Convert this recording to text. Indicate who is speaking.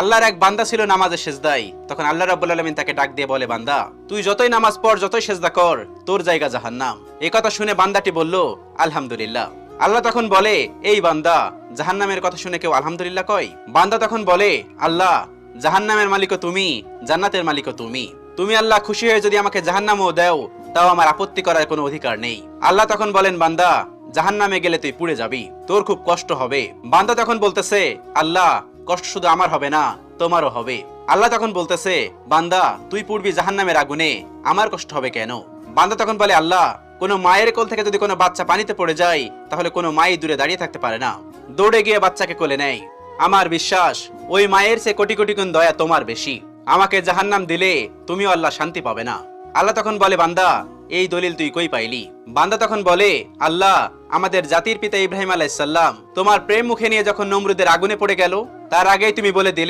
Speaker 1: আল্লাহর এক বান্দা ছিল নামাজে সেজদায়। তখন আল্লাহ রাব্বুল আলামিন তাকে ডাক দিয়ে বলে, বান্দা তুই যতই নামাজ পড়, যতই সেজদা কর, তোর জায়গা জাহান্নাম। এই কথা শুনে বান্দাটি বলল, আলহামদুলিল্লাহ। আল্লাহ তখন বলে, এই বান্দা, জাহান্নামের কথা শুনে কেউ আলহামদুলিল্লাহ কয়? বান্দা তখন বলে, আল্লাহ, জাহান্নামের মালিকও তুমি, জান্নাতের মালিকও তুমি। তুমি আল্লাহ খুশি হয়ে যদি আমাকে জাহান্নামও দাও, তাও আমার আপত্তি করার কোনো অধিকার নেই। আল্লাহ তখন বলেন, বান্দা, জাহান্নামে গেলে তুই পুড়ে যাবি, তোর খুব কষ্ট হবে। বান্দা তখন বলতেছে, আল্লাহ, কষ্ট শুধু আমার হবে না, তোমারও হবে। আল্লাহ তখন বলতেছে, বান্দা, তুই পুড়বি জাহান্নামের আগুনে, আমার কষ্ট হবে কেন? বান্দা তখন বলে, আল্লাহ, কোনো মায়ের কোল থেকে যদি কোনো বাচ্চা পানিতে পড়ে যায়, তাহলে কোনো মাই দূরে দাঁড়িয়ে থাকতে পারে না, দৌড়ে গিয়ে বাচ্চাকে কোলে নেয়। আমার বিশ্বাস ওই মায়ের চেয়ে কোটি কোটি গুণ দয়া তোমার বেশি। আমাকে জাহান্নাম দিলে তুমিও আল্লাহ শান্তি পাবে না। আল্লাহ তখন বলে, বান্দা, এই দলিল তুই কই পাইলি? বান্দা তখন বলে, আল্লাহ, আমাদের জাতির পিতা ইব্রাহিম আলাইহিস সালাম তোমার প্রেম মুখে নিয়ে যখন নমরুদের আগুনে পড়ে গেল, তার আগেই তুমি বলে দিলে